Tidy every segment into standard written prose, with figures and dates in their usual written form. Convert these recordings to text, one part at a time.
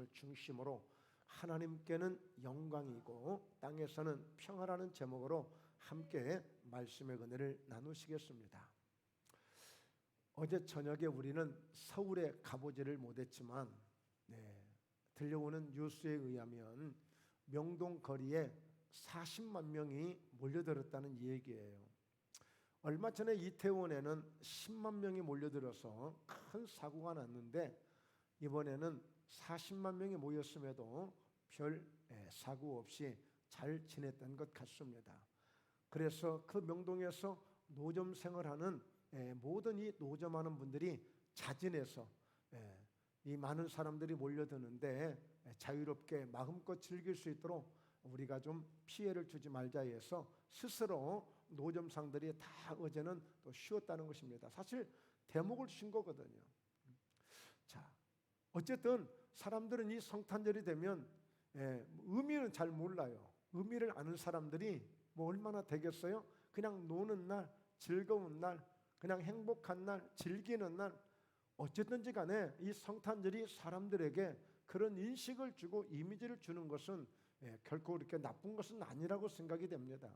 말씀을 중심으로 하나님께는 영광이고 땅에서는 평화라는 제목으로 함께 말씀의 은혜를 나누시겠습니다. 어제 저녁에 우리는 서울에 가보지를 못했지만 들려오는 뉴스에 의하면 명동 거리에 40만 명이 몰려들었다는 얘기예요. 얼마 전에 이태원에는 10만 명이 몰려들어서 큰 사고가 났는데 이번에는 40만 명이 모였음에도 별 사고 없이 잘 지냈던 것 같습니다. 그래서 그 명동에서 노점 생활하는 모든 이 노점하는 분들이 자진해서 이 많은 사람들이 몰려드는데 자유롭게 마음껏 즐길 수 있도록 우리가 좀 피해를 주지 말자 해서 스스로 노점상들이 다 어제는 또 쉬었다는 것입니다. 사실 대목을 쉰 거거든요. 자, 어쨌든 사람들은 이 성탄절이 되면 의미는 잘 몰라요. 의미를 아는 사람들이 뭐 얼마나 되겠어요? 그냥 노는 날, 즐거운 날, 그냥 행복한 날, 즐기는 날, 어쨌든지 간에 이 성탄절이 사람들에게 그런 인식을 주고 이미지를 주는 것은 결코 그렇게 나쁜 것은 아니라고 생각이 됩니다.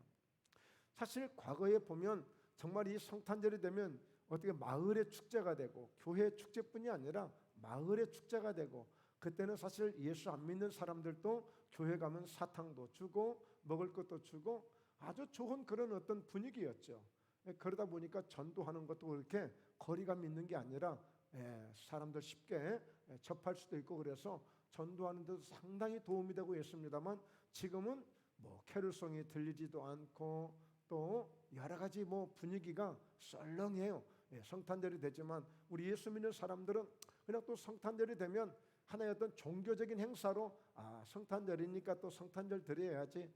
사실 과거에 보면 정말 이 성탄절이 되면 어떻게 마을의 축제가 되고 교회 축제뿐이 아니라 마을의 축제가 되고, 그때는 사실 예수 안 믿는 사람들도 교회 가면 사탕도 주고 먹을 것도 주고 아주 좋은 그런 어떤 분위기였죠. 그러다 보니까 전도하는 것도 그렇게 거리감 있는 게 아니라 사람들 쉽게 접할 수도 있고, 그래서 전도하는 데도 상당히 도움이 되고 있습니다만 지금은 뭐 캐롤송이 들리지도 않고 또 여러 가지 뭐 분위기가 썰렁해요. 성탄절이 되지만 우리 예수 믿는 사람들은 그냥 또 성탄절이 되면 하나의 어떤 종교적인 행사로 성탄절이니까 또 성탄절 드려야지,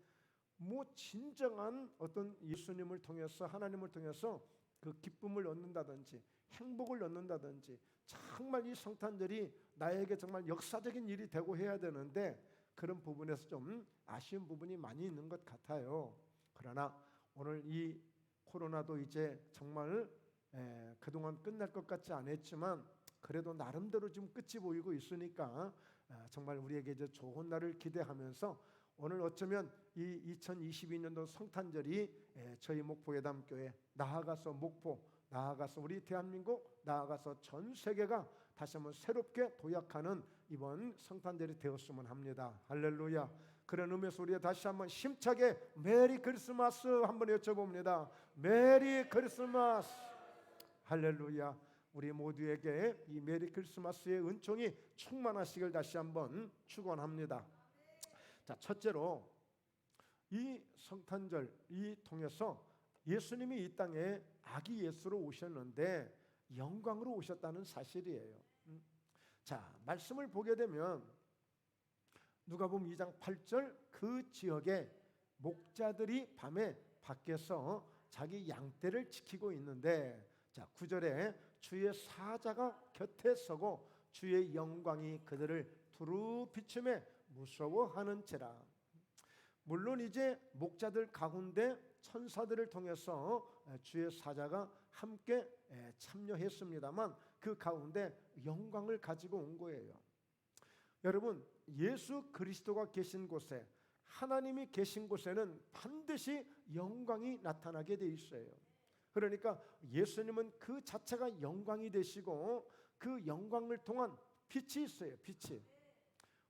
뭐 진정한 어떤 예수님을 통해서 하나님을 통해서 그 기쁨을 얻는다든지 행복을 얻는다든지 정말 이 성탄절이 나에게 정말 역사적인 일이 되고 해야 되는데 그런 부분에서 좀 아쉬운 부분이 많이 있는 것 같아요. 그러나 오늘 이 코로나도 이제 정말 그동안 끝날 것 같지 않았지만 그래도 나름대로 지금 끝이 보이고 있으니까 정말 우리에게 이제 좋은 날을 기대하면서 오늘 어쩌면 이 2022년도 성탄절이 저희 목포예담교회, 나아가서 목포, 나아가서 우리 대한민국, 나아가서 전 세계가 다시 한번 새롭게 도약하는 이번 성탄절이 되었으면 합니다. 할렐루야. 그런 의미에서 우리가 다시 한번 힘차게 메리 크리스마스 한번 외쳐봅니다. 메리 크리스마스. 할렐루야. 우리 모두에게 이 메리 크리스마스의 은총이 충만하시길 다시 한번 축원합니다. 자, 첫째로 이 성탄절 이 통해서 예수님이 이 땅에 아기 예수로 오셨는데 영광으로 오셨다는 사실이에요. 자, 말씀을 보게 되면 누가복음 2장 8절, 그 지역에 목자들이 밤에 밖에서 자기 양떼를 지키고 있는데, 자 9절에 주의 사자가 곁에 서고 주의 영광이 그들을 두루 비추매 무서워하는지라. 물론 이제 목자들 가운데 천사들을 통해서 주의 사자가 함께 참여했습니다만 그 가운데 영광을 가지고 온 거예요. 여러분, 예수 그리스도가 계신 곳에, 하나님이 계신 곳에는 반드시 영광이 나타나게 돼 있어요. 그러니까 예수님은 그 자체가 영광이 되시고 그 영광을 통한 빛이 있어요. 빛이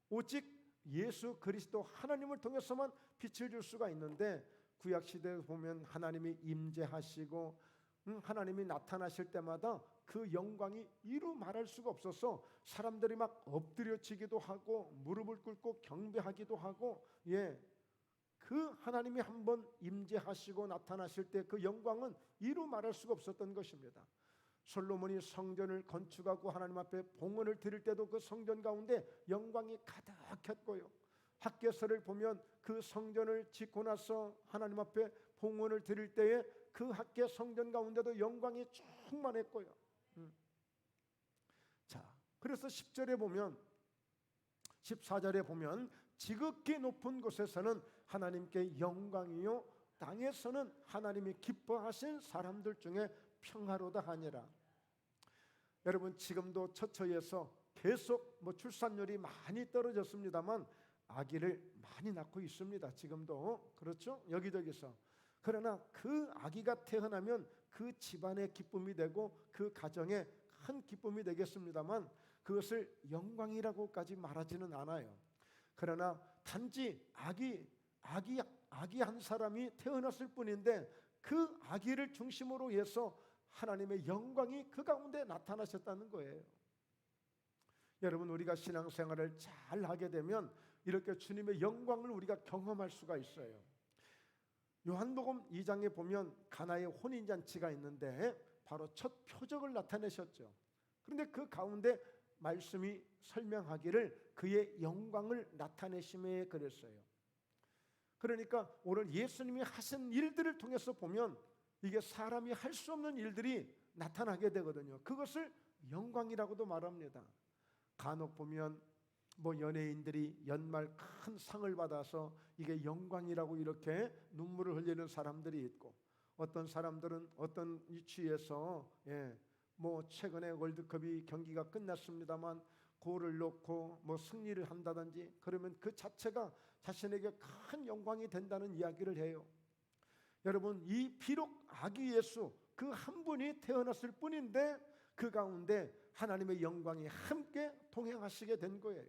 오직 예수 그리스도 하나님을 통해서만 빛을 줄 수가 있는데, 구약시대에 보면 하나님이 임재하시고 하나님이 나타나실 때마다 그 영광이 이루 말할 수가 없어서 사람들이 막 엎드려지기도 하고 무릎을 꿇고 경배하기도 하고, 그 하나님이 한번 임재하시고 나타나실 때 그 영광은 이루 말할 수가 없었던 것입니다. 솔로몬이 성전을 건축하고 하나님 앞에 봉헌을 드릴 때도 그 성전 가운데 영광이 가득했고요. 학개서를 보면 그 성전을 짓고 나서 하나님 앞에 봉헌을 드릴 때에 그 학개 성전 가운데도 영광이 충만했고요. 자, 그래서 10절에 보면, 14절에 보면 지극히 높은 곳에서는 하나님께 영광이요 땅에서는 하나님이 기뻐하신 사람들 중에 평화로다 하니라. 여러분, 지금도 처처에서 계속 출산율이 많이 떨어졌습니다만 아기를 많이 낳고 있습니다. 지금도 그렇죠? 여기저기서. 그러나 그 아기가 태어나면 그 집안의 기쁨이 되고 그 가정의 큰 기쁨이 되겠습니다만 그것을 영광이라고까지 말하지는 않아요. 그러나 단지 아기 한 사람이 태어났을 뿐인데 그 아기를 중심으로 해서 하나님의 영광이 그 가운데 나타나셨다는 거예요. 여러분, 우리가 신앙생활을 잘 하게 되면 이렇게 주님의 영광을 우리가 경험할 수가 있어요. 요한복음 2장에 보면 가나의 혼인잔치가 있는데 바로 첫 표적을 나타내셨죠. 그런데 그 가운데 말씀이 설명하기를 그의 영광을 나타내심에 그랬어요. 그러니까 오늘 예수님이 하신 일들을 통해서 보면 이게 사람이 할 수 없는 일들이 나타나게 되거든요. 그것을 영광이라고도 말합니다. 간혹 보면 연예인들이 연말 큰 상을 받아서 이게 영광이라고 이렇게 눈물을 흘리는 사람들이 있고, 어떤 사람들은 어떤 이치에서 최근에 월드컵이 경기가 끝났습니다만 골을 넣고 승리를 한다든지 그러면 그 자체가 자신에게 큰 영광이 된다는 이야기를 해요. 여러분, 이 비록 아기 예수 그 한 분이 태어났을 뿐인데 그 가운데 하나님의 영광이 함께 동행하시게 된 거예요.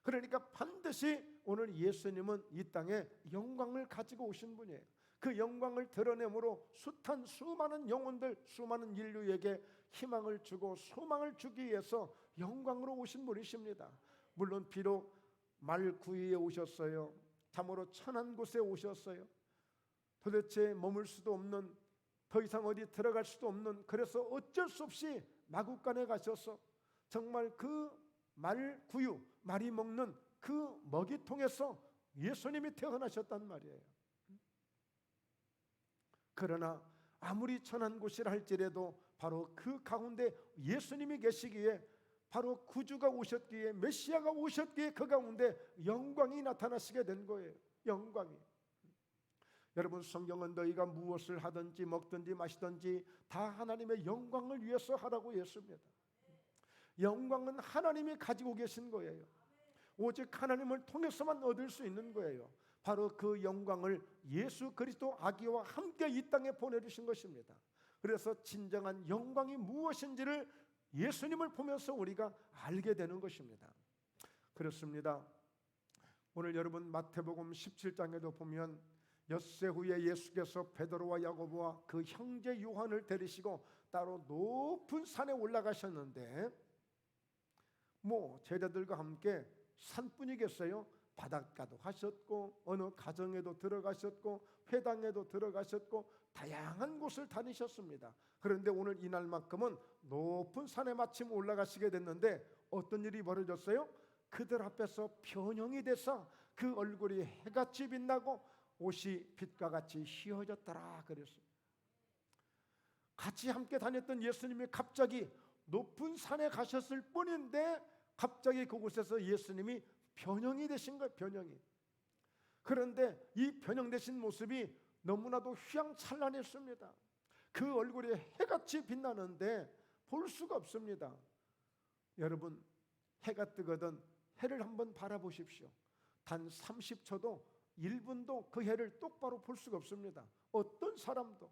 그러니까 반드시 오늘 예수님은 이 땅에 영광을 가지고 오신 분이에요. 그 영광을 드러내므로 숱한 수많은 영혼들, 수많은 인류에게 희망을 주고 소망을 주기 위해서 영광으로 오신 분이십니다. 물론 비록 말 구유에 오셨어요. 참으로 천한 곳에 오셨어요. 도대체 머물 수도 없는, 더 이상 어디 들어갈 수도 없는, 그래서 어쩔 수 없이 마국간에 가셔서 정말 그 말 구유, 말이 먹는 그 먹이통에서 예수님이 태어나셨단 말이에요. 그러나 아무리 천한 곳이라 할지라도 바로 그 가운데 예수님이 계시기에, 바로 구주가 오셨기에, 메시아가 오셨기에 그 가운데 영광이 나타나시게 된 거예요. 영광이. 여러분, 성경은 너희가 무엇을 하든지 먹든지 마시든지 다 하나님의 영광을 위해서 하라고 했습니다. 영광은 하나님이 가지고 계신 거예요. 오직 하나님을 통해서만 얻을 수 있는 거예요. 바로 그 영광을 예수 그리스도 아기와 함께 이 땅에 보내주신 것입니다. 그래서 진정한 영광이 무엇인지를 예수님을 보면서 우리가 알게 되는 것입니다. 그렇습니다. 오늘 여러분 마태복음 17장에도 보면 엿새 후에 예수께서 베드로와 야고보와 그 형제 요한을 데리시고 따로 높은 산에 올라가셨는데 제자들과 함께 산뿐이겠어요? 바닷가도 하셨고 어느 가정에도 들어가셨고 회당에도 들어가셨고 다양한 곳을 다니셨습니다. 그런데 오늘 이날만큼은 높은 산에 마침 올라가시게 됐는데 어떤 일이 벌어졌어요? 그들 앞에서 변형이 돼서 그 얼굴이 해같이 빛나고 옷이 빛과 같이 휘어졌더라 그랬어요. 같이 함께 다녔던 예수님이 갑자기 높은 산에 가셨을 뿐인데 갑자기 그곳에서 예수님이 변형이 되신 거예요. 변형이. 그런데 이 변형되신 모습이 너무나도 휘황찬란했습니다. 그 얼굴이 해같이 빛나는데 볼 수가 없습니다. 여러분, 해가 뜨거든 해를 한번 바라보십시오. 단 30초도 1분도 그 해를 똑바로 볼 수가 없습니다. 어떤 사람도.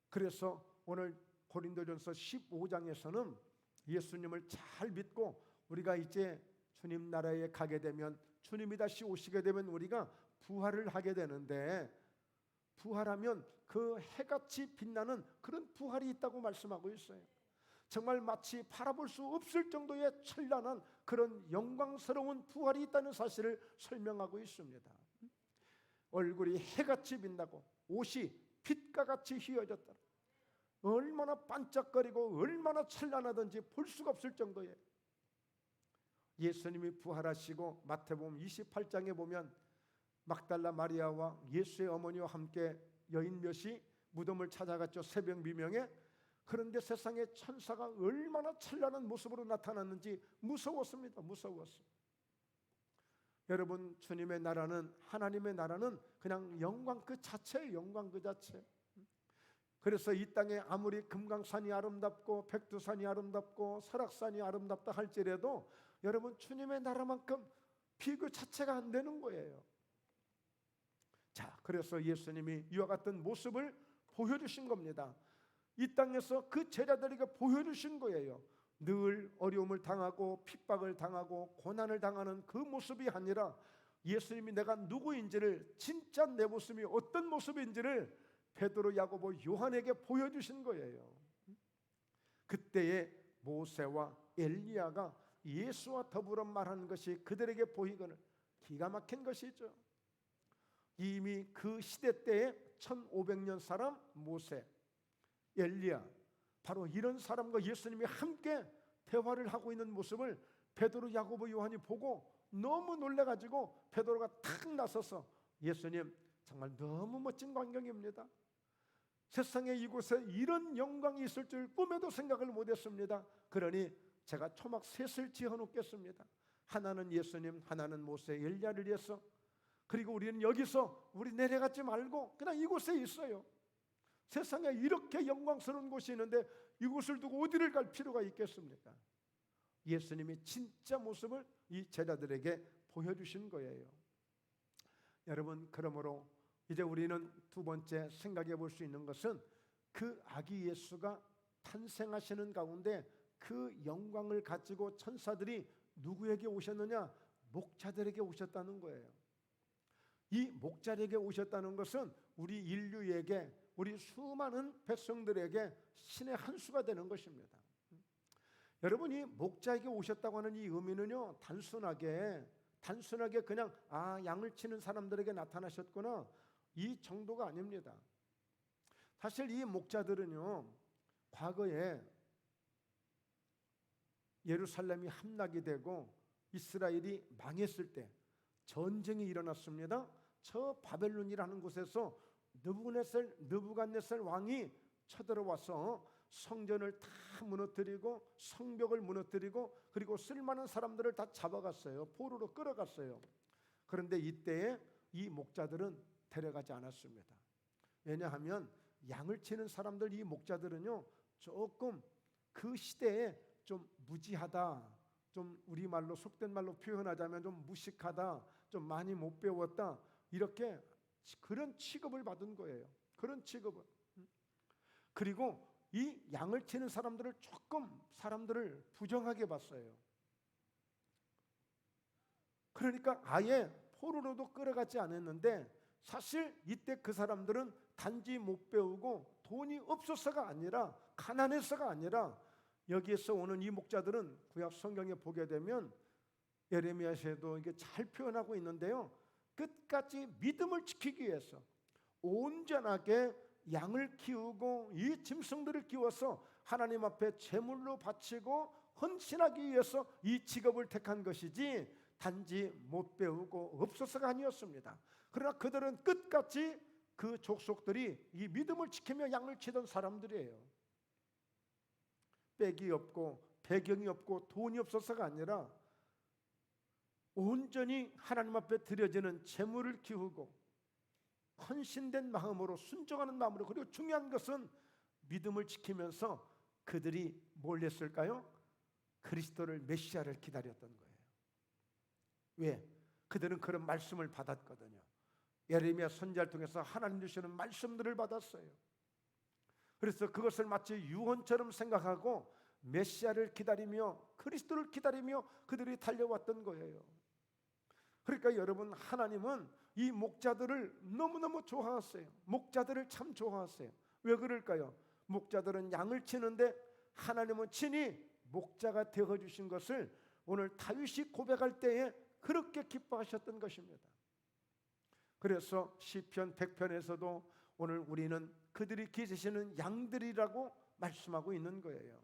그래서 오늘 고린도전서 15장에서는 예수님을 잘 믿고 우리가 이제 주님 나라에 가게 되면, 주님이 다시 오시게 되면 우리가 부활을 하게 되는데, 부활하면 그 해같이 빛나는 그런 부활이 있다고 말씀하고 있어요. 정말 마치 바라볼 수 없을 정도의 찬란한 그런 영광스러운 부활이 있다는 사실을 설명하고 있습니다. 얼굴이 해같이 빛나고 옷이 빛과 같이 휘어졌다. 얼마나 반짝거리고 얼마나 찬란하든지 볼 수가 없을 정도의, 예수님이 부활하시고 마태복음 28장에 보면 막달라 마리아와 예수의 어머니와 함께 여인 몇이 무덤을 찾아갔죠. 새벽 미명에. 그런데 세상에 천사가 얼마나 찬란한 모습으로 나타났는지 무서웠습니다. 무서웠어. 여러분, 주님의 나라는, 하나님의 나라는 그냥 영광 그 자체예요. 영광 그 자체. 그래서 이 땅에 아무리 금강산이 아름답고 백두산이 아름답고 설악산이 아름답다 할지라도 여러분 주님의 나라만큼 비교 자체가 안 되는 거예요. 자, 그래서 예수님이 이와 같은 모습을 보여주신 겁니다. 이 땅에서 그 제자들에게 보여주신 거예요. 늘 어려움을 당하고 핍박을 당하고 고난을 당하는 그 모습이 아니라 예수님이 내가 누구인지를, 진짜 내 모습이 어떤 모습인지를 베드로, 야고보, 요한에게 보여주신 거예요. 그때에 모세와 엘리야가 예수와 더불어 말하는 것이 그들에게 보이거늘 기가 막힌 것이죠. 이미 그 시대 때에 1500년 사람 모세, 엘리야, 바로 이런 사람과 예수님이 함께 대화를 하고 있는 모습을 베드로, 야고보, 요한이 보고 너무 놀래가지고 베드로가 탁 나서서 예수님 정말 너무 멋진 광경입니다. 세상에 이곳에 이런 영광이 있을 줄 꿈에도 생각을 못했습니다. 그러니 제가 초막 셋을 지어놓겠습니다. 하나는 예수님, 하나는 모세, 엘리야를 위해서. 그리고 우리는 여기서 우리 내려가지 말고 그냥 이곳에 있어요. 세상에 이렇게 영광스러운 곳이 있는데 이곳을 두고 어디를 갈 필요가 있겠습니까? 예수님이 진짜 모습을 이 제자들에게 보여주신 거예요. 여러분, 그러므로 이제 우리는 두 번째 생각해 볼 수 있는 것은 그 아기 예수가 탄생하시는 가운데 그 영광을 가지고 천사들이 누구에게 오셨느냐? 목자들에게 오셨다는 거예요. 이 목자에게 오셨다는 것은 우리 인류에게, 우리 수많은 백성들에게 신의 한 수가 되는 것입니다. 여러분이 목자에게 오셨다고 하는 이 의미는요, 단순하게 그냥 양을 치는 사람들에게 나타나셨구나, 이 정도가 아닙니다. 사실 이 목자들은요, 과거에 예루살렘이 함락이 되고 이스라엘이 망했을 때 전쟁이 일어났습니다. 저 바벨론이라는 곳에서 느부갓네살 왕이 쳐들어와서 성전을 다 무너뜨리고 성벽을 무너뜨리고 그리고 쓸만한 사람들을 다 잡아갔어요. 포로로 끌어갔어요. 그런데 이때에 이 목자들은 데려가지 않았습니다. 왜냐하면 양을 치는 사람들, 이 목자들은요, 조금 그 시대에 좀 무지하다, 좀 우리말로 속된 말로 표현하자면 좀 무식하다, 좀 많이 못 배웠다, 이렇게 그런 취급을 받은 거예요. 그런 취급을. 그리고 이 양을 치는 사람들을 조금 사람들을 부정하게 봤어요. 그러니까 아예 포로로도 끌어가지 않았는데, 사실 이때 그 사람들은 단지 못 배우고 돈이 없어서가 아니라, 가난해서가 아니라, 여기에서 오는 이 목자들은 구약 성경에 보게 되면 예레미야서에도 이게 잘 표현하고 있는데요, 끝까지 믿음을 지키기 위해서 온전하게 양을 키우고 이 짐승들을 키워서 하나님 앞에 제물로 바치고 헌신하기 위해서 이 직업을 택한 것이지 단지 못 배우고 없어서가 아니었습니다. 그러나 그들은 끝까지 그 족속들이 이 믿음을 지키며 양을 치던 사람들이에요. 백이 없고 배경이 없고 돈이 없어서가 아니라 온전히 하나님 앞에 드려지는 제물을 키우고 헌신된 마음으로, 순종하는 마음으로, 그리고 중요한 것은 믿음을 지키면서 그들이 뭘 했을까요? 그리스도를, 메시아를 기다렸던 거예요. 왜? 그들은 그런 말씀을 받았거든요. 예레미야 선지자를 통해서 하나님 주시는 말씀들을 받았어요. 그래서 그것을 마치 유언처럼 생각하고 메시아를 기다리며 그리스도를 기다리며 그들이 달려왔던 거예요. 그러니까 여러분, 하나님은 이 목자들을 너무너무 좋아하세요. 목자들을 참 좋아하세요. 왜 그럴까요? 목자들은 양을 치는데 하나님은 친히 목자가 되어주신 것을 오늘 다윗이 고백할 때에 그렇게 기뻐하셨던 것입니다. 그래서 시편 100편에서도 오늘 우리는 그들이 기르시는 양들이라고 말씀하고 있는 거예요.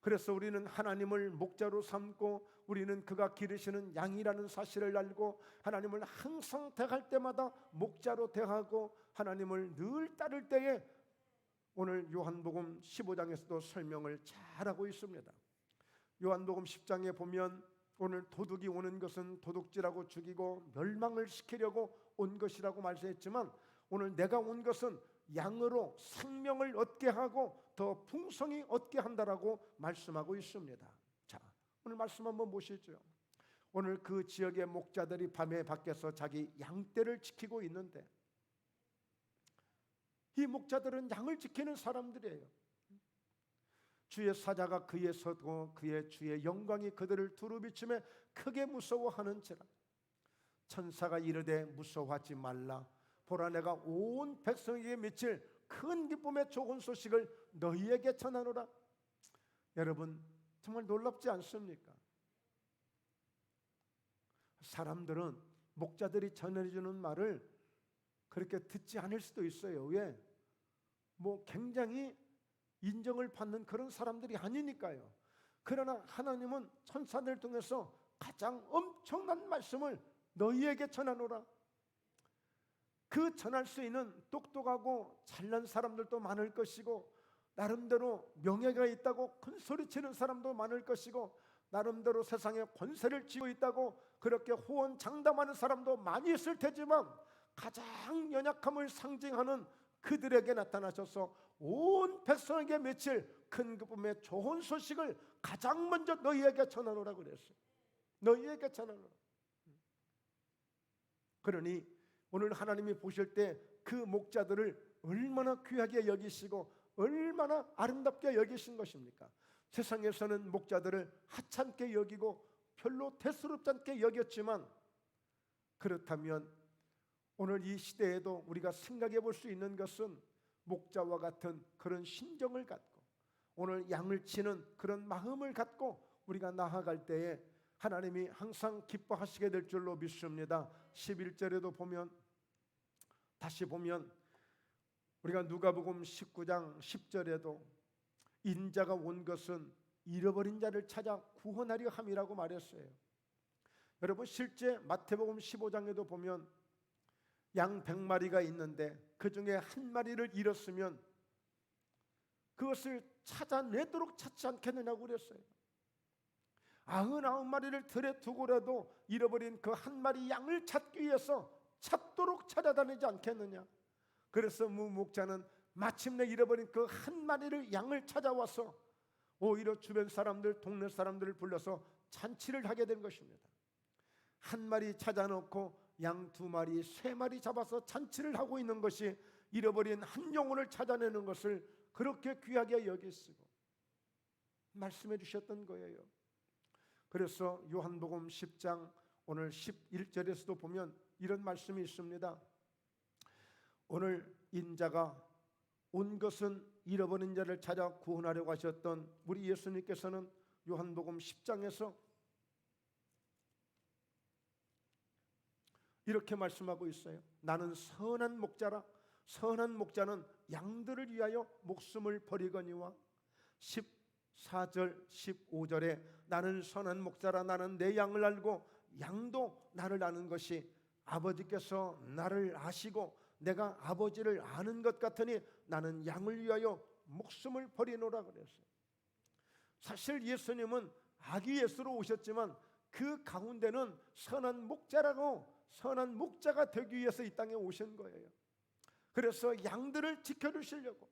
그래서 우리는 하나님을 목자로 삼고 우리는 그가 기르시는 양이라는 사실을 알고 하나님을 항상 대할 때마다 목자로 대하고 하나님을 늘 따를 때에 오늘 요한복음 15장에서도 설명을 잘하고 있습니다. 요한복음 10장에 보면 오늘 도둑이 오는 것은 도둑질하고 죽이고 멸망을 시키려고 온 것이라고 말씀했지만 오늘 내가 온 것은 양으로 생명을 얻게 하고 더 풍성히 얻게 한다라고 말씀하고 있습니다. 자, 오늘 말씀 한번 보시죠. 오늘 그 지역의 목자들이 밤에 밖에서 자기 양떼를 지키고 있는데, 이 목자들은 양을 지키는 사람들이에요. 주의 사자가 그에 서고 그의 주의 영광이 그들을 두루 비추며 크게 무서워하는지라. 천사가 이르되 무서워하지 말라. 보라, 내가 온 백성에게 미칠 큰 기쁨의 좋은 소식을 너희에게 전하노라. 여러분, 정말 놀랍지 않습니까? 사람들은 목자들이 전해주는 말을 그렇게 듣지 않을 수도 있어요. 왜? 굉장히 인정을 받는 그런 사람들이 아니니까요. 그러나 하나님은 천사들 통해서 가장 엄청난 말씀을 너희에게 전하노라. 그 전할 수 있는 똑똑하고 잘난 사람들도 많을 것이고, 나름대로 명예가 있다고 큰 소리치는 사람도 많을 것이고, 나름대로 세상에 권세를 쥐고 있다고 그렇게 호언장담하는 사람도 많이 있을 테지만, 가장 연약함을 상징하는 그들에게 나타나셔서 온 백성에게 맺힐 큰 기쁨의 좋은 소식을 가장 먼저 너희에게 전하노라 그랬어요. 너희에게 전하노라. 그러니 오늘 하나님이 보실 때 그 목자들을 얼마나 귀하게 여기시고 얼마나 아름답게 여기신 것입니까? 세상에서는 목자들을 하찮게 여기고 별로 대수롭지 않게 여겼지만, 그렇다면 오늘 이 시대에도 우리가 생각해 볼 수 있는 것은 목자와 같은 그런 심정을 갖고, 오늘 양을 치는 그런 마음을 갖고 우리가 나아갈 때에 하나님이 항상 기뻐하시게 될 줄로 믿습니다. 11절에도 보면, 다시 보면 우리가 누가복음 19장 10절에도 인자가 온 것은 잃어버린 자를 찾아 구원하려 함이라고 말했어요. 여러분, 실제 마태복음 15장에도 보면 양 100마리가 있는데 그 중에 한 마리를 잃었으면 그것을 찾아내도록 찾지 않겠느냐고 그랬어요. 99마리를 들에 두고라도 잃어버린 그 한 마리 양을 찾기 위해서 찾도록 찾아다니지 않겠느냐. 그래서 목자는 마침내 잃어버린 그 한 마리를 양을 찾아와서 오히려 주변 사람들, 동네 사람들을 불러서 잔치를 하게 된 것입니다. 한 마리 찾아놓고 양 2마리, 3마리 잡아서 잔치를 하고 있는 것이 잃어버린 한 영혼을 찾아내는 것을 그렇게 귀하게 여기시고 말씀해 주셨던 거예요. 그래서 요한복음 10장 오늘 11절에서도 보면 이런 말씀이 있습니다. 오늘 인자가 온 것은 잃어버린 자를 찾아 구원하려고 하셨던 우리 예수님께서는 요한복음 10장에서 이렇게 말씀하고 있어요. 나는 선한 목자라. 선한 목자는 양들을 위하여 목숨을 버리거니와. 14절 15절에 나는 선한 목자라. 나는 내 양을 알고 양도 나를 아는 것이 아버지께서 나를 아시고 내가 아버지를 아는 것 같으니 나는 양을 위하여 목숨을 버리노라 그랬어요. 사실 예수님은 아기 예수로 오셨지만 그 가운데는 선한 목자라고, 선한 목자가 되기 위해서 이 땅에 오신 거예요. 그래서 양들을 지켜주시려고.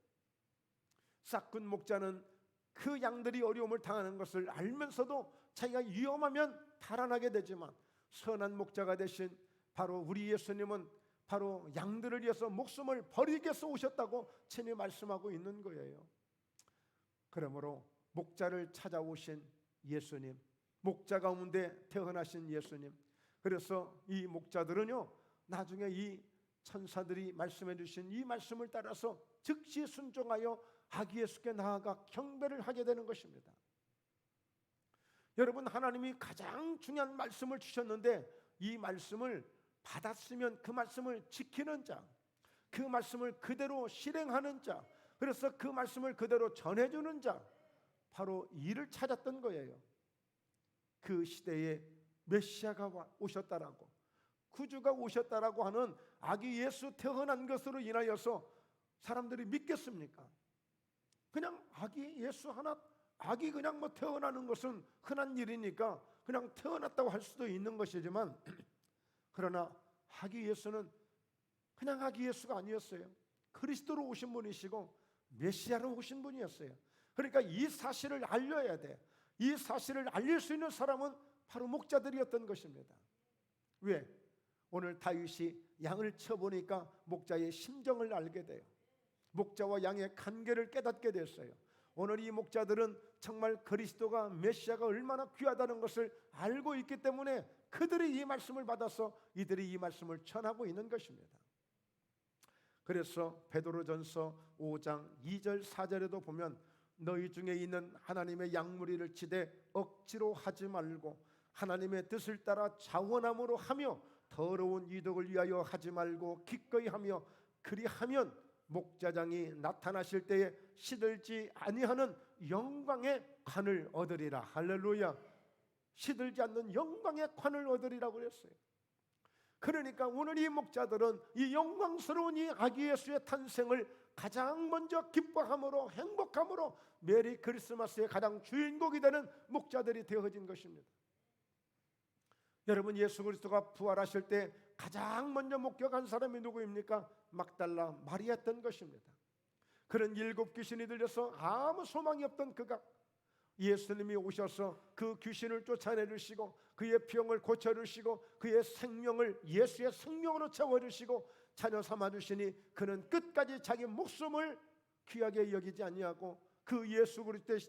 싹군 목자는 그 양들이 어려움을 당하는 것을 알면서도 자기가 위험하면 달아나게 되지만, 선한 목자가 되신 바로 우리 예수님은 바로 양들을 위해서 목숨을 버리기 위해서 오셨다고 친히 말씀하고 있는 거예요. 그러므로 목자를 찾아오신 예수님, 목자 가운데 태어나신 예수님, 그래서 이 목자들은요, 나중에 이 천사들이 말씀해 주신 이 말씀을 따라서 즉시 순종하여 아기 예수께 나아가 경배를 하게 되는 것입니다. 여러분, 하나님이 가장 중요한 말씀을 주셨는데 이 말씀을 받았으면 그 말씀을 지키는 자, 그 말씀을 그대로 실행하는 자, 그래서 그 말씀을 그대로 전해주는 자, 바로 이를 찾았던 거예요. 그 시대에 메시아가 오셨다라고, 구주가 오셨다라고 하는 아기 예수 태어난 것으로 인하여서 사람들이 믿겠습니까? 그냥 아기 예수 하나, 아기 그냥 태어나는 것은 흔한 일이니까 그냥 태어났다고 할 수도 있는 것이지만, 그러나 아기 예수는 그냥 아기 예수가 아니었어요. 그리스도로 오신 분이시고 메시아로 오신 분이었어요. 그러니까 이 사실을 알려야 돼. 이 사실을 알릴 수 있는 사람은 바로 목자들이었던 것입니다. 왜? 오늘 다윗이 양을 쳐보니까 목자의 심정을 알게 돼요. 목자와 양의 관계를 깨닫게 됐어요. 오늘 이 목자들은 정말 그리스도가 메시아가 얼마나 귀하다는 것을 알고 있기 때문에 그들이 이 말씀을 받아서 이들이 이 말씀을 전하고 있는 것입니다. 그래서 베드로전서 5장 2절 4절에도 보면 너희 중에 있는 하나님의 양무리를 치되 억지로 하지 말고 하나님의 뜻을 따라 자원함으로 하며 더러운 이득을 위하여 하지 말고 기꺼이 하며 그리하면 목자장이 나타나실 때에 시들지 아니하는 영광의 관을 얻으리라. 할렐루야. 시들지 않는 영광의 관을 얻으리라고 그랬어요. 그러니까 오늘 이 목자들은 이 영광스러운 이 아기 예수의 탄생을 가장 먼저 기뻐함으로 행복함으로 메리 크리스마스의 가장 주인공이 되는 목자들이 되어진 것입니다. 여러분, 예수 그리스도가 부활하실 때 가장 먼저 목격한 사람이 누구입니까? 막달라 마리아였던 것입니다. 그런 7 귀신이 들려서 아무 소망이 없던 그가 예수님이 오셔서 그 귀신을 쫓아내주시고 그의 병을 고쳐주시고 그의 생명을 예수의 생명으로 채워주시고 자녀 삼아주시니 그는 끝까지 자기 목숨을 귀하게 여기지 아니하고 그 예수 그리스도의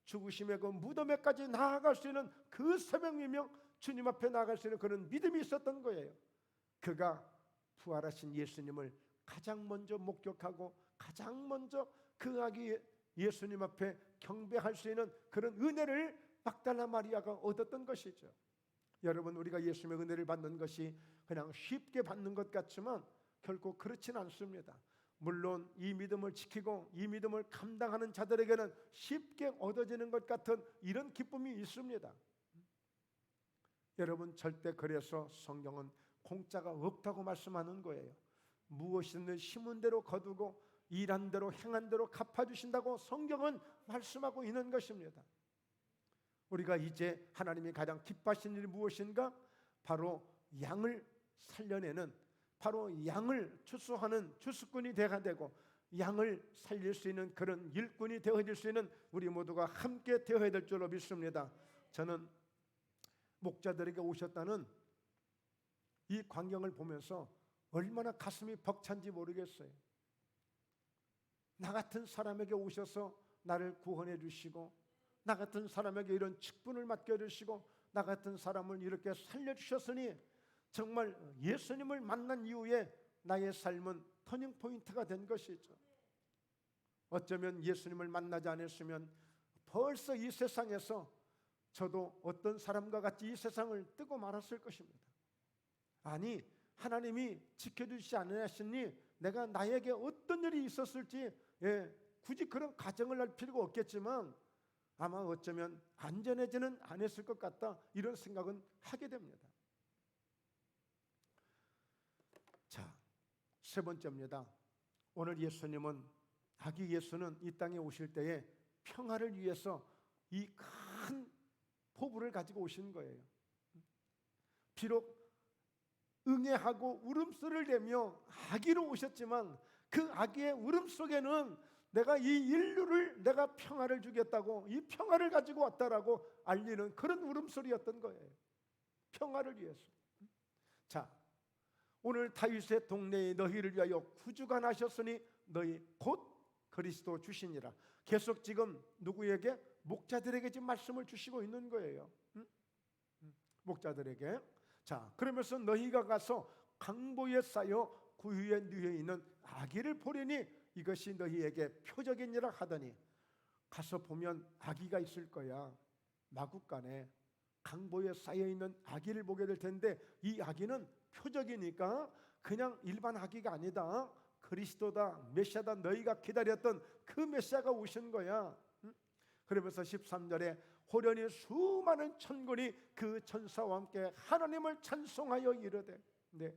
죽으심의 그 무덤에까지 나아갈 수 있는 그 새벽미명 주님 앞에 나아갈 수 있는 그런 믿음이 있었던 거예요. 그가 부활하신 예수님을 가장 먼저 목격하고 가장 먼저 그 아기 예수님 앞에 경배할 수 있는 그런 은혜를 막달라 마리아가 얻었던 것이죠. 여러분, 우리가 예수님의 은혜를 받는 것이 그냥 쉽게 받는 것 같지만 결코 그렇진 않습니다. 물론 이 믿음을 지키고 이 믿음을 감당하는 자들에게는 쉽게 얻어지는 것 같은 이런 기쁨이 있습니다. 여러분, 절대 그래서 성경은 공짜가 없다고 말씀하는 거예요. 무엇이든 심은 대로 거두고 일한 대로 행한 대로 갚아주신다고 성경은 말씀하고 있는 것입니다. 우리가 이제 하나님이 가장 기뻐하시는 일이 무엇인가? 바로 양을 살려내는, 바로 양을 추수하는 추수꾼이 되어야 되고 양을 살릴 수 있는 그런 일꾼이 되어질 수 있는 우리 모두가 함께 되어야 될 줄로 믿습니다. 저는 목자들에게 오셨다는 이 광경을 보면서 얼마나 가슴이 벅찬지 모르겠어요. 나 같은 사람에게 오셔서 나를 구원해 주시고 나 같은 사람에게 이런 직분을 맡겨주시고 나 같은 사람을 이렇게 살려주셨으니 정말 예수님을 만난 이후에 나의 삶은 터닝포인트가 된 것이죠. 어쩌면 예수님을 만나지 않았으면 벌써 이 세상에서 저도 어떤 사람과 같이 이 세상을 뜨고 말았을 것입니다. 아니, 하나님이 지켜주시지 않으셨니 내가 나에게 어떤 일이 있었을지 굳이 그런 가정을 할 필요가 없겠지만 아마 어쩌면 안전해지는 않았을 것 같다, 이런 생각은 하게 됩니다. 자, 세 번째입니다. 오늘 예수님은, 아기 예수는 이 땅에 오실 때에 평화를 위해서 이 큰 포부를 가지고 오신 거예요. 비록 응애하고 울음소리를 내며 아기로 오셨지만 그 아기의 울음 속에는 내가 이 인류를 내가 평화를 주겠다고, 이 평화를 가지고 왔다라고 알리는 그런 울음소리였던 거예요. 평화를 위해서. 자, 오늘 다윗의 동네에 너희를 위하여 구주가 나셨으니 너희 곧 그리스도 주시니라. 계속 지금 누구에게? 목자들에게 지금 말씀을 주시고 있는 거예요. 목자들에게. 자, 그러면서 너희가 가서 강보에 쌓여 구유에 누워 있는 아기를 보리니 이것이 너희에게 표적이니라 하더니, 가서 보면 아기가 있을 거야. 마국간에 강보에 쌓여 있는 아기를 보게 될 텐데 이 아기는 표적이니까 그냥 일반 아기가 아니다. 그리스도다, 메시아다, 너희가 기다렸던 그 메시아가 오신 거야. 그러면서 13절에 호련히 수많은 천군이 그 천사와 함께 하나님을 찬송하여 이르되. 네.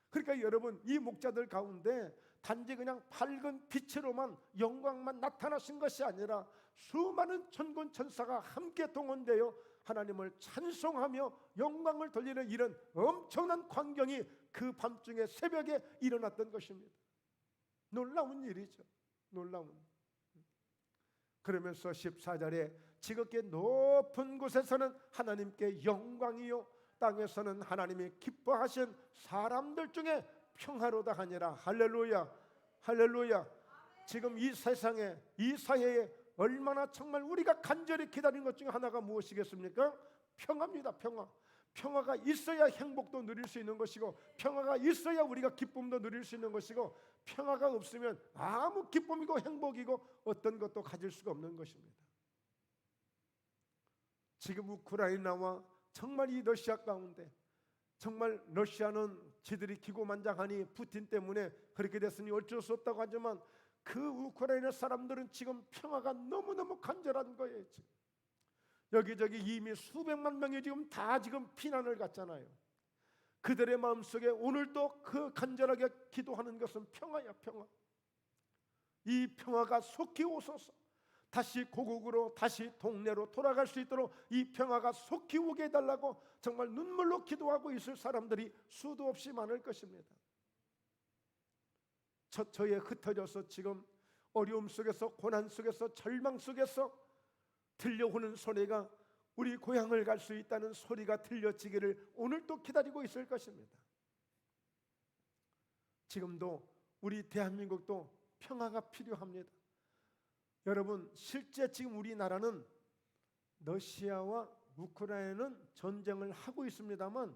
그러니까 여러분, 이 목자들 가운데 단지 그냥 밝은 빛으로만 영광만 나타나신 것이 아니라 수많은 천군 천사가 함께 동원되어 하나님을 찬송하며 영광을 돌리는 이런 엄청난 광경이 그 밤중에 새벽에 일어났던 것입니다. 놀라운 일이죠. 놀라운. 그러면서 14절에 지극히 높은 곳에서는 하나님께 영광이요 땅에서는 하나님이 기뻐하신 사람들 중에 평화로다 하니라. 할렐루야, 할렐루야. 지금 이 세상에, 이 사회에 얼마나 정말 우리가 간절히 기다리는 것 중에 하나가 무엇이겠습니까? 평화입니다. 평화. 평화가 있어야 행복도 누릴 수 있는 것이고, 평화가 있어야 우리가 기쁨도 누릴 수 있는 것이고, 평화가 없으면 아무 기쁨이고 행복이고 어떤 것도 가질 수가 없는 것입니다. 지금 우크라이나와 정말 이 러시아 가운데, 정말 러시아는 지들이 기고만장하니 푸틴 때문에 그렇게 됐으니 어쩔 수 없다고 하지만, 그 우크라이나 사람들은 지금 평화가 너무너무 간절한 거예요. 지금 여기저기 이미 수백만 명이 지금 피난을 갔잖아요. 그들의 마음속에 오늘도 그 간절하게 기도하는 것은 평화야, 평화. 이 평화가 속히 오소서. 다시 고국으로, 다시 동네로 돌아갈 수 있도록 이 평화가 속히 오게 해달라고 정말 눈물로 기도하고 있을 사람들이 수도 없이 많을 것입니다. 처처에 흩어져서 지금 어려움 속에서, 고난 속에서, 절망 속에서 들려오는 소리가 우리 고향을 갈 수 있다는 소리가 들려지기를 오늘도 기다리고 있을 것입니다. 지금도 우리 대한민국도 평화가 필요합니다. 여러분, 실제 지금 우리나라는 러시아와 우크라이나는 전쟁을 하고 있습니다만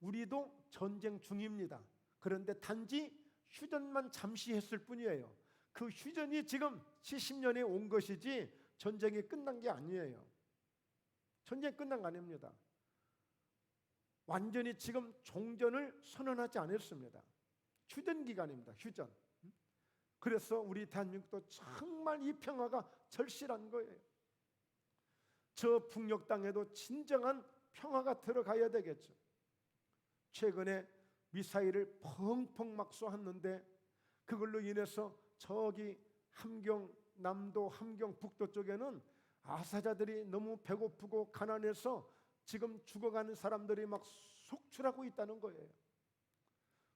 우리도 전쟁 중입니다. 그런데 단지 휴전만 잠시 했을 뿐이에요. 그 휴전이 지금 70년에 온 것이지 전쟁이 끝난 게 아니에요. 전쟁이 끝난 거 아닙니다. 완전히 지금 종전을 선언하지 않았습니다. 휴전 기간입니다. 휴전. 그래서 우리 대한민국도 정말 이 평화가 절실한 거예요. 저 북녘 땅에도 진정한 평화가 들어가야 되겠죠. 최근에 미사일을 펑펑 막 쏘았는데 그걸로 인해서 저기 함경남도, 함경북도 쪽에는 아사자들이 너무 배고프고 가난해서 지금 죽어가는 사람들이 막 속출하고 있다는 거예요.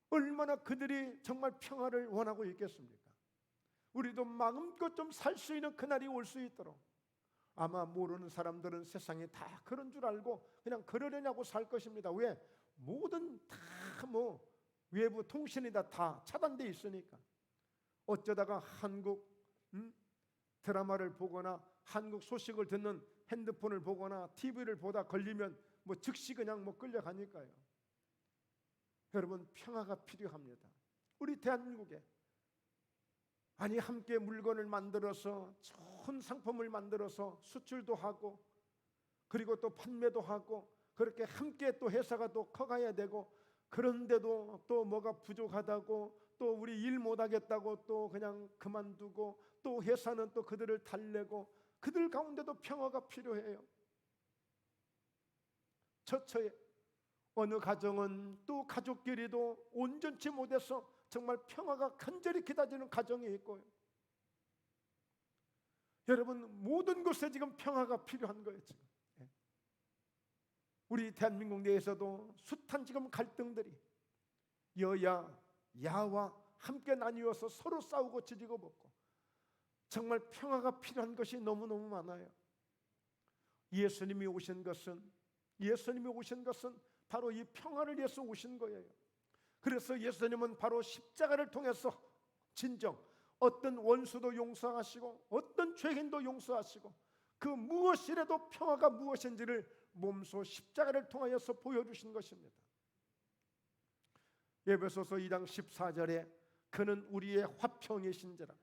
얼마나 그들이 정말 평화를 원하고 있겠습니까? 우리도 마음껏 좀 살 수 있는 그날이 올 수 있도록. 아마 모르는 사람들은 세상에 다 그런 줄 알고 그냥 그러려냐고 살 것입니다. 왜? 모든 다 외부 통신이 다 차단돼 있으니까. 어쩌다가 한국 드라마를 보거나 한국 소식을 듣는 핸드폰을 보거나 TV를 보다 걸리면 즉시 그냥 끌려가니까요. 여러분, 평화가 필요합니다. 우리 대한민국에 아니 함께 물건을 만들어서 좋은 상품을 만들어서 수출도 하고 그리고 또 판매도 하고 그렇게 함께 또 회사가 또 커가야 되고, 그런데도 또 뭐가 부족하다고 또 우리 일 못하겠다고 또 그냥 그만두고 또 회사는 또 그들을 달래고, 그들 가운데도 평화가 필요해요. 처처에 어느 가정은 또 가족끼리도 온전치 못해서 정말 평화가 간절히 기다리는 가정이 있고요. 여러분, 모든 곳에 지금 평화가 필요한 거예요. 지금 우리 대한민국 내에서도 숱한 지금 갈등들이 여야 야와 함께 나뉘어서 서로 싸우고 지지고 볶고 정말 평화가 필요한 것이 너무너무 많아요. 예수님이 오신 것은 바로 이 평화를 위해서 오신 거예요. 그래서 예수님은 바로 십자가를 통해서 진정 어떤 원수도 용서하시고 어떤 죄인도 용서하시고 그 무엇이라도 평화가 무엇인지를 몸소 십자가를 통하여서 보여주신 것입니다. 에베소서 2장 14절에 그는 우리의 화평이신지라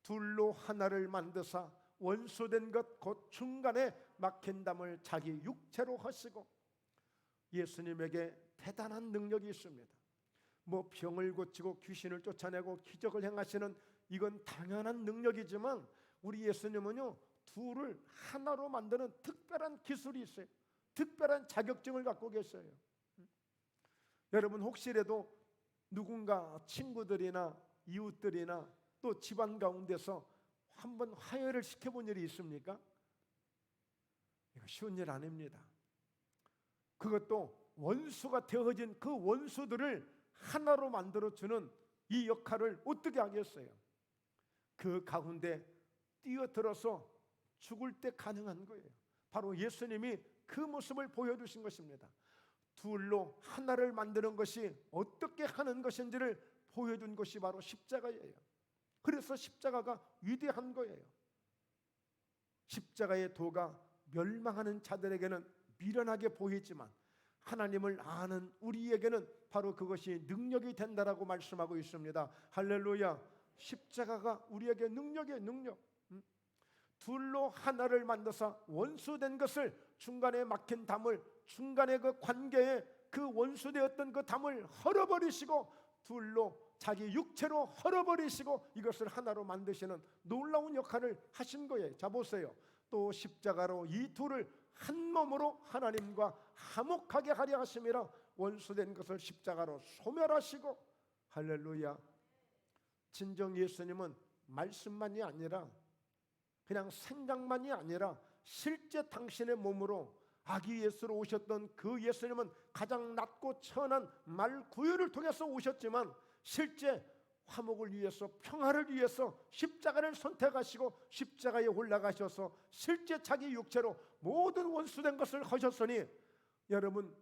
둘로 하나를 만드사 원수된 것 곧 중간에 막힌 담을 자기 육체로 하시고, 예수님에게 대단한 능력이 있습니다. 병을 고치고 귀신을 쫓아내고 기적을 행하시는 이건 당연한 능력이지만 우리 예수님은요, 둘을 하나로 만드는 특별한 기술이 있어요. 특별한 자격증을 갖고 계셔요. 여러분, 혹시라도 누군가 친구들이나 이웃들이나 또 집안 가운데서 한번 화해를 시켜본 일이 있습니까? 이거 쉬운 일 아닙니다. 그것도 원수가 되어진 그 원수들을 하나로 만들어주는 이 역할을 어떻게 하겠어요? 그 가운데 뛰어들어서 죽을 때 가능한 거예요. 바로 예수님이 그 모습을 보여주신 것입니다. 둘로 하나를 만드는 것이 어떻게 하는 것인지를 보여준 것이 바로 십자가예요. 그래서 십자가가 위대한 거예요. 십자가의 도가 멸망하는 자들에게는 미련하게 보이지만 하나님을 아는 우리에게는 바로 그것이 능력이 된다라고 말씀하고 있습니다. 할렐루야. 십자가가 우리에게 능력이에요. 능력. 둘로 하나를 만들어서 원수된 것을, 중간에 막힌 담을, 중간에 그 관계에 그 원수되었던 그 담을 헐어버리시고 둘로 자기 육체로 헐어버리시고 이것을 하나로 만드시는 놀라운 역할을 하신 거예요. 자 보세요. 또 십자가로 이 둘을 한 몸으로 하나님과 화목하게 하려 하심이라 원수된 것을 십자가로 소멸하시고. 할렐루야. 진정 예수님은 말씀만이 아니라, 그냥 생각만이 아니라 실제 당신의 몸으로 아기 예수로 오셨던 그 예수님은 가장 낮고 천한 말 구유를 통해서 오셨지만 실제 화목을 위해서, 평화를 위해서 십자가를 선택하시고 십자가에 올라가셔서 실제 자기 육체로 모든 원수된 것을 하셨으니, 여러분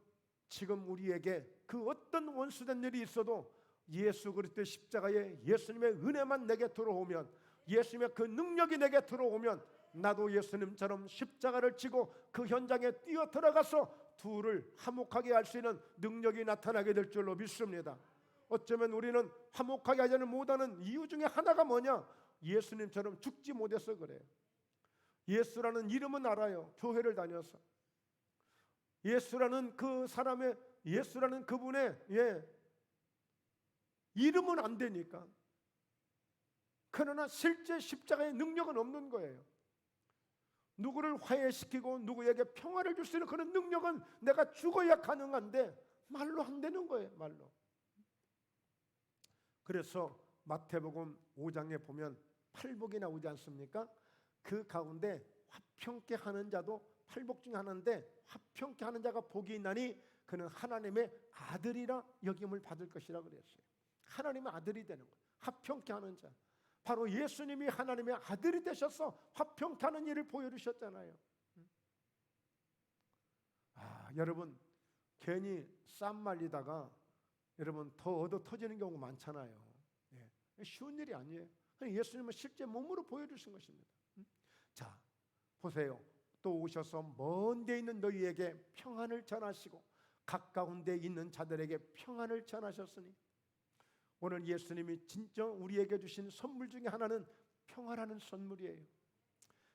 지금 우리에게 그 어떤 원수된 일이 있어도 예수 그리스도의 십자가에 예수님의 은혜만 내게 들어오면, 예수님의 그 능력이 내게 들어오면 나도 예수님처럼 십자가를 지고 그 현장에 뛰어 들어가서 둘을 화목하게 할 수 있는 능력이 나타나게 될 줄로 믿습니다. 어쩌면 우리는 화목하게 하지 못하는 이유 중에 하나가 뭐냐? 예수님처럼 죽지 못해서 그래요. 예수라는 이름은 알아요. 교회를 다녀서. 예수라는 그 사람의, 예수라는 그분의 이름은 안 되니까. 그러나 실제 십자가의 능력은 없는 거예요. 누구를 화해시키고 누구에게 평화를 줄 수 있는 그런 능력은 내가 죽어야 가능한데 말로 안 되는 거예요. 말로. 그래서 마태복음 5장에 보면 팔복이 나오지 않습니까? 그 가운데 화평케 하는 자도 팔복 중에 하나인데, 화평케 하는 자가 복이 있나니 그는 하나님의 아들이라 여김을 받을 것이라 그랬어요. 하나님의 아들이 되는 거예요. 화평케 하는 자. 바로 예수님이 하나님의 아들이 되셔서 화평케 하는 일을 보여주셨잖아요. 여러분 괜히 쌈 말리다가 여러분 더 얻어 터지는 경우가 많잖아요. 쉬운 일이 아니에요. 예수님은 실제 몸으로 보여주신 것입니다. 자 보세요. 또 오셔서 먼 데 있는 너희에게 평안을 전하시고 가까운 데 있는 자들에게 평안을 전하셨으니, 오늘 예수님이 진짜 우리에게 주신 선물 중에 하나는 평화라는 선물이에요.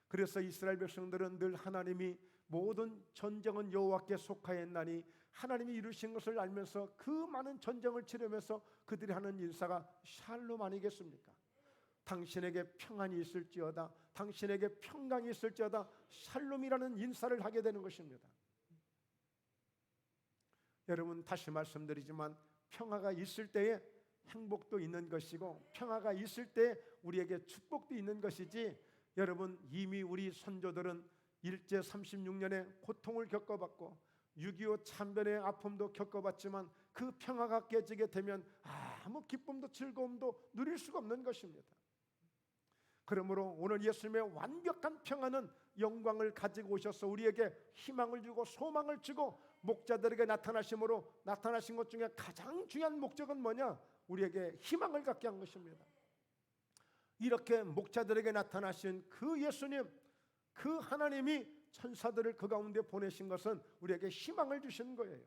그래서 이스라엘 백성들은 늘 하나님이 모든 전쟁은 여호와께 속하였나니 하나님이 이루신 것을 알면서 그 많은 전쟁을 치르면서 그들이 하는 인사가 샬롬 아니겠습니까? 당신에게 평안이 있을지어다, 당신에게 평강이 있을지어다, 샬롬이라는 인사를 하게 되는 것입니다. 여러분 다시 말씀드리지만 평화가 있을 때에 행복도 있는 것이고, 평화가 있을 때 우리에게 축복도 있는 것이지, 여러분 이미 우리 선조들은 일제 36년의 고통을 겪어봤고 6.25 참변의 아픔도 겪어봤지만 그 평화가 깨지게 되면 아무 기쁨도 즐거움도 누릴 수가 없는 것입니다. 그러므로 오늘 예수님의 완벽한 평화는 영광을 가지고 오셔서 우리에게 희망을 주고 소망을 주고, 목자들에게 나타나신 것 중에 가장 중요한 목적은 뭐냐? 우리에게 희망을 갖게 한 것입니다. 이렇게 목자들에게 나타나신 그 예수님, 그 하나님이 천사들을 그 가운데 보내신 것은 우리에게 희망을 주신 거예요.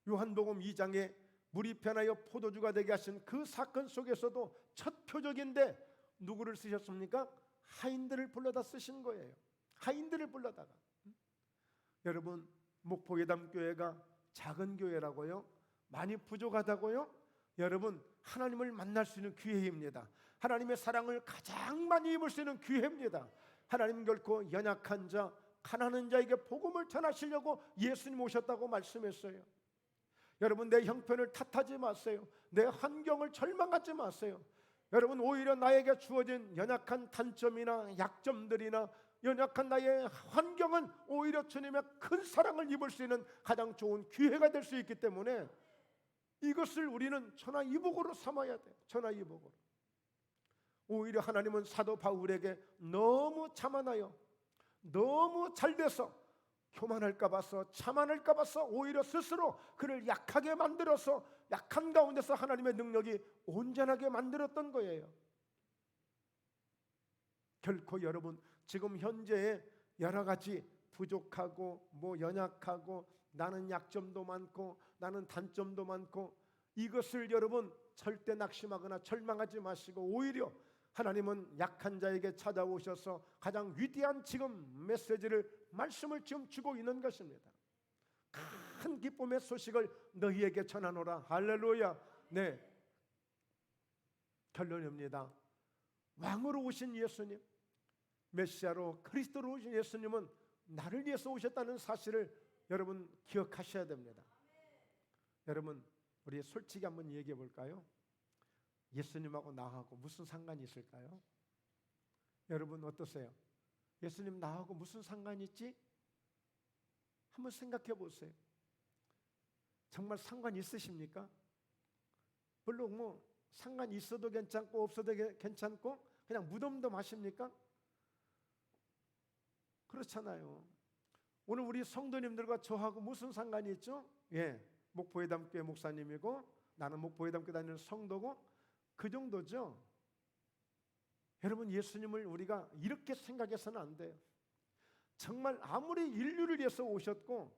요한복음 2장에 물이 변하여 포도주가 되게 하신 그 사건 속에서도 첫 표적인데 누구를 쓰셨습니까? 하인들을 불러다 쓰신 거예요. 하인들을 불러다가. 여러분 목포예담 교회가 작은 교회라고요? 많이 부족하다고요? 여러분 하나님을 만날 수 있는 기회입니다. 하나님의 사랑을 가장 많이 입을 수 있는 기회입니다. 하나님 결코 연약한 자, 가난한 자에게 복음을 전하시려고 예수님 오셨다고 말씀했어요. 여러분 내 형편을 탓하지 마세요. 내 환경을 절망하지 마세요. 여러분 오히려 나에게 주어진 연약한 단점이나 약점들이나 연약한 나의 환경은 오히려 주님의 큰 사랑을 입을 수 있는 가장 좋은 기회가 될 수 있기 때문에 이것을 우리는 천하이복으로 삼아야 돼요. 천하이복으로. 오히려 하나님은 사도 바울에게 너무 자만하여 너무 잘돼서 교만할까 봐서 자만할까 봐서 오히려 스스로 그를 약하게 만들어서 약한 가운데서 하나님의 능력이 온전하게 만들었던 거예요. 결코 여러분 지금 현재의 여러 가지 부족하고 연약하고 나는 약점도 많고 나는 단점도 많고 이것을 여러분 절대 낙심하거나 절망하지 마시고 오히려 하나님은 약한 자에게 찾아오셔서 가장 위대한 지금 메시지를 말씀을 지금 주고 있는 것입니다. 큰 기쁨의 소식을 너희에게 전하노라. 할렐루야. 네, 결론입니다. 왕으로 오신 예수님, 메시아로 그리스도로 오신 예수님은 나를 위해서 오셨다는 사실을 여러분 기억하셔야 됩니다. 여러분 우리 솔직히 한번 얘기해 볼까요? 예수님하고 나하고 무슨 상관이 있을까요? 여러분 어떠세요? 예수님 나하고 무슨 상관이 있지? 한번 생각해 보세요. 정말 상관 있으십니까? 물론 상관이 있어도 괜찮고 없어도 괜찮고 그냥 무덤덤하십니까? 그렇잖아요. 오늘 우리 성도님들과 저하고 무슨 상관이 있죠? 목포회담교회 목사님이고 나는 목포회담교회 다니는 성도고 그 정도죠. 여러분 예수님을 우리가 이렇게 생각해서는 안 돼요. 정말 아무리 인류를 위해서 오셨고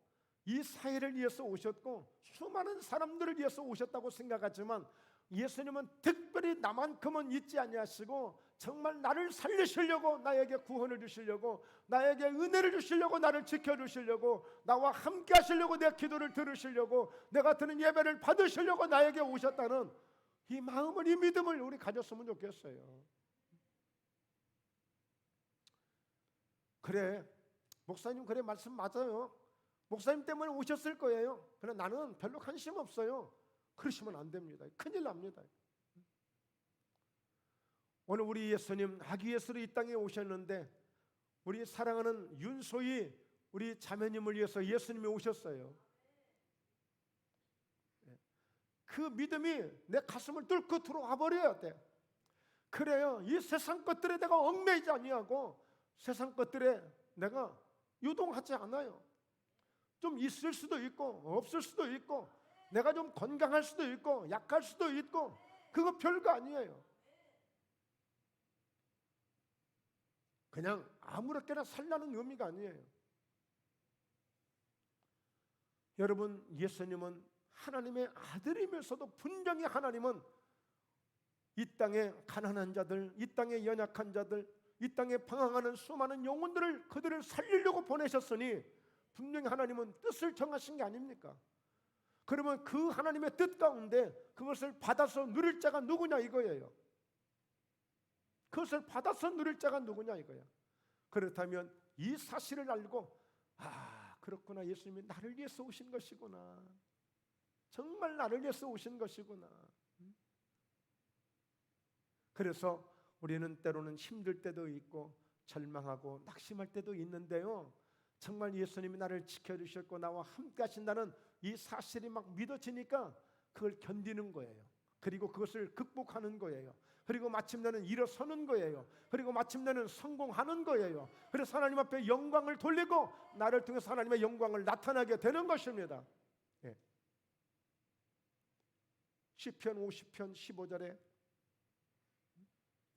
이 사회를 위해서 오셨고 수많은 사람들을 위해서 오셨다고 생각하지만 예수님은 특별히 나만큼은 잊지 아니하시고 정말 나를 살리시려고 나에게 구원을 주시려고 나에게 은혜를 주시려고 나를 지켜주시려고 나와 함께 하시려고 내 기도를 들으시려고 내가 드는 예배를 받으시려고 나에게 오셨다는 이 마음을 이 믿음을 우리 가졌으면 좋겠어요. 그래 목사님 그래 말씀 맞아요. 목사님 때문에 오셨을 거예요. 그러나 나는 별로 관심 없어요. 그러시면 안 됩니다. 큰일 납니다. 오늘 우리 예수님 아기 예수로 이 땅에 오셨는데 우리 사랑하는 윤소희 우리 자매님을 위해서 예수님이 오셨어요. 그 믿음이 내 가슴을 뚫고 들어와 버려야 돼. 그래요 이 세상 것들에 내가 얽매이지 아니하고 세상 것들에 내가 유동하지 않아요. 좀 있을 수도 있고 없을 수도 있고 내가 좀 건강할 수도 있고 약할 수도 있고 그거 별거 아니에요. 그냥 아무렇게나 살라는 의미가 아니에요. 여러분 예수님은 하나님의 아들이면서도 분명히 하나님은 이 땅에 가난한 자들, 이 땅에 연약한 자들, 이 땅에 방황하는 수많은 영혼들을 그들을 살리려고 보내셨으니 분명히 하나님은 뜻을 정하신 게 아닙니까? 그러면 그 하나님의 뜻 가운데 그것을 받아서 누릴 자가 누구냐 이거예요. 그것을 받아서 누릴 자가 누구냐 이거야. 그렇다면 이 사실을 알고 그렇구나 예수님이 나를 위해서 오신 것이구나. 정말 나를 위해서 오신 것이구나. 그래서 우리는 때로는 힘들 때도 있고 절망하고 낙심할 때도 있는데요. 정말 예수님이 나를 지켜주셨고 나와 함께 하신다는 이 사실이 막 믿어지니까 그걸 견디는 거예요. 그리고 그것을 극복하는 거예요. 그리고 마침내는 일어서는 거예요. 그리고 마침내는 성공하는 거예요. 그래서 하나님 앞에 영광을 돌리고 나를 통해서 하나님의 영광을 나타나게 되는 것입니다. 시편 50편 15절에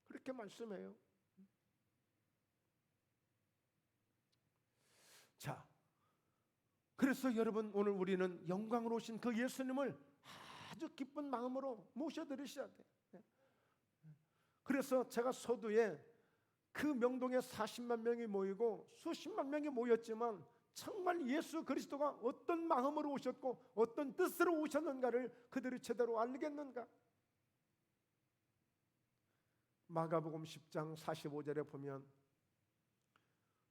그렇게 말씀해요. 자, 그래서 여러분 오늘 우리는 영광으로 오신 그 예수님을 아주 기쁜 마음으로 모셔드리셔야 돼요. 그래서 제가 서두에 그 명동에 40만 명이 모이고 수십만 명이 모였지만 정말 예수 그리스도가 어떤 마음으로 오셨고 어떤 뜻으로 오셨는가를 그들이 제대로 알겠는가? 마가복음 10장 45절에 보면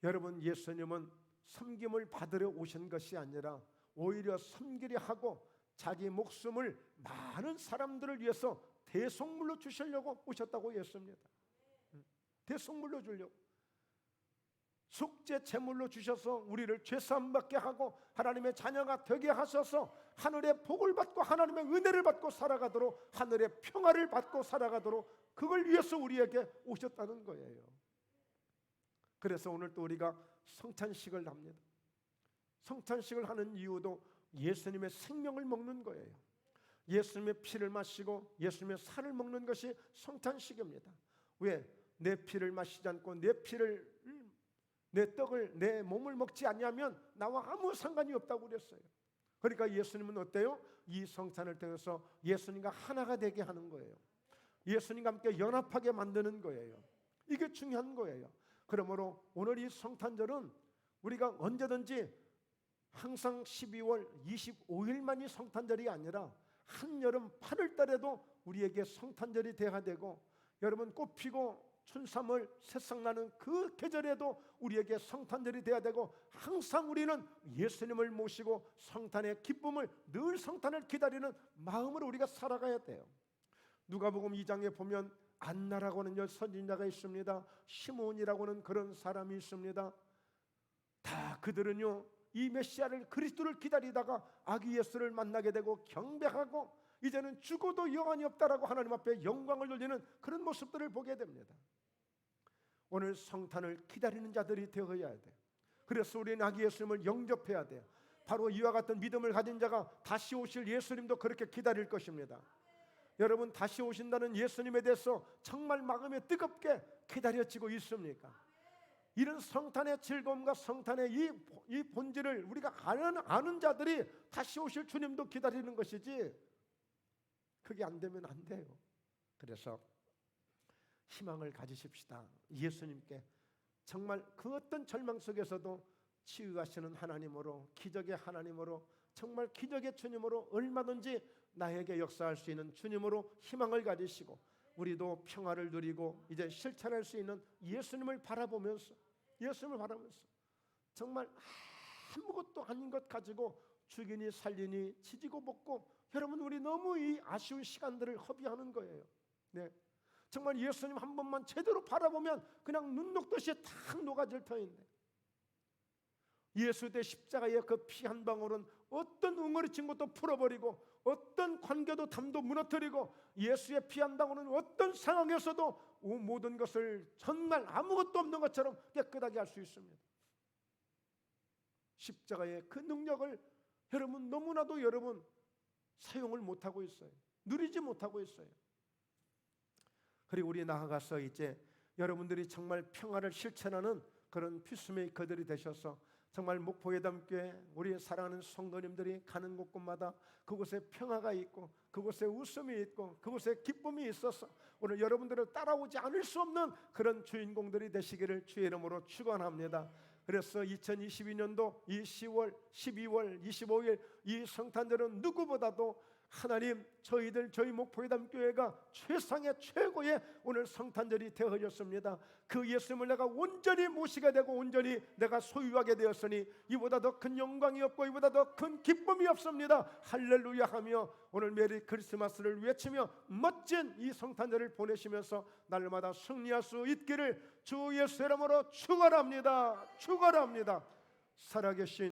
여러분 예수님은 섬김을 받으러 오신 것이 아니라 오히려 섬기려 하고 자기 목숨을 많은 사람들을 위해서 대속물로 주시려고 오셨다고 했습니다. 대속물로 주려고 속죄 제물로 주셔서 우리를 죄사함 받게 하고 하나님의 자녀가 되게 하셔서 하늘의 복을 받고 하나님의 은혜를 받고 살아가도록 하늘의 평화를 받고 살아가도록 그걸 위해서 우리에게 오셨다는 거예요. 그래서 오늘 또 우리가 성찬식을 합니다. 성찬식을 하는 이유도 예수님의 생명을 먹는 거예요. 예수님의 피를 마시고 예수님의 살을 먹는 것이 성찬식입니다. 왜? 내 피를 마시지 않고 내 떡을, 내 몸을 먹지 않냐면 나와 아무 상관이 없다고 그랬어요. 그러니까 예수님은 어때요? 이 성찬을 통해서 예수님과 하나가 되게 하는 거예요. 예수님과 함께 연합하게 만드는 거예요. 이게 중요한 거예요. 그러므로 오늘 이 성탄절은 우리가 언제든지 항상 12월 25일만이 성탄절이 아니라 한여름 8월 달에도 우리에게 성탄절이 돼야 되고, 여러분 꽃 피고 춘삼월 새싹나는 그 계절에도 우리에게 성탄절이 돼야 되고, 항상 우리는 예수님을 모시고 성탄의 기쁨을, 늘 성탄을 기다리는 마음으로 우리가 살아가야 돼요. 누가복음 2장에 보면 안나라고 하는 선지자가 있습니다. 시몬이라고 하는 그런 사람이 있습니다. 다 그들은요 이 메시아를, 그리스도를 기다리다가 아기 예수를 만나게 되고 경배하고 이제는 죽어도 여한이 없다라고 하나님 앞에 영광을 돌리는 그런 모습들을 보게 됩니다. 오늘 성탄을 기다리는 자들이 되어야 돼. 그래서 우리는 아기 예수님을 영접해야 돼요. 바로 이와 같은 믿음을 가진 자가 다시 오실 예수님도 그렇게 기다릴 것입니다. 여러분, 다시 오신다는 예수님에 대해서 정말 마음에 뜨겁게 기다려지고 있습니까? 이런 성탄의 즐거움과 성탄의 이 본질을 우리가 아는 자들이 다시 오실 주님도 기다리는 것이지, 그게 안 되면 안 돼요. 그래서 희망을 가지십시다. 예수님께 정말 그 어떤 절망 속에서도 치유하시는 하나님으로, 기적의 하나님으로, 정말 기적의 주님으로, 얼마든지 나에게 역사할 수 있는 주님으로 희망을 가지시고, 우리도 평화를 누리고 이제 실천할 수 있는 예수님을 바라보면서 정말 아무것도 아닌 것 가지고 죽이니 살리니 지지고 볶고, 여러분 우리 너무 이 아쉬운 시간들을 허비하는 거예요. 네, 정말 예수님 한 번만 제대로 바라보면 그냥 눈 녹듯이 탁 녹아질 터인데, 예수 대 십자가의 그 피 한 방울은 어떤 웅어리친 것도 풀어버리고 어떤 관계도 담도 무너뜨리고, 예수의 피 한 방울은 어떤 상황에서도 모든 것을 정말 아무것도 없는 것처럼 깨끗하게 할 수 있습니다. 십자가의 그 능력을 여러분 너무나도 사용을 못하고 있어요. 누리지 못하고 있어요. 그리고 우리 나아가서 이제 여러분들이 정말 평화를 실천하는 그런 피스메이커들이 되셔서 정말 목포예담교회 우리 사랑하는 성도님들이 가는 곳곳마다 그곳에 평화가 있고 그곳에 웃음이 있고 그곳에 기쁨이 있어서 오늘 여러분들을 따라오지 않을 수 없는 그런 주인공들이 되시기를 주의 이름으로 축원합니다. 그래서 2022년도 이 10월, 12월 25일 이 성탄절은 누구보다도 하나님, 저희 목포예담교회가 최상의 최고의 오늘 성탄절이 되어졌습니다. 그 예수님을 내가 온전히 모시게 되고 온전히 내가 소유하게 되었으니 이보다 더 큰 영광이 없고 이보다 더 큰 기쁨이 없습니다. 할렐루야 하며 오늘 메리 크리스마스를 외치며 멋진 이 성탄절을 보내시면서 날마다 승리할 수 있기를 주 예수 이름으로 축원합니다. 살아계신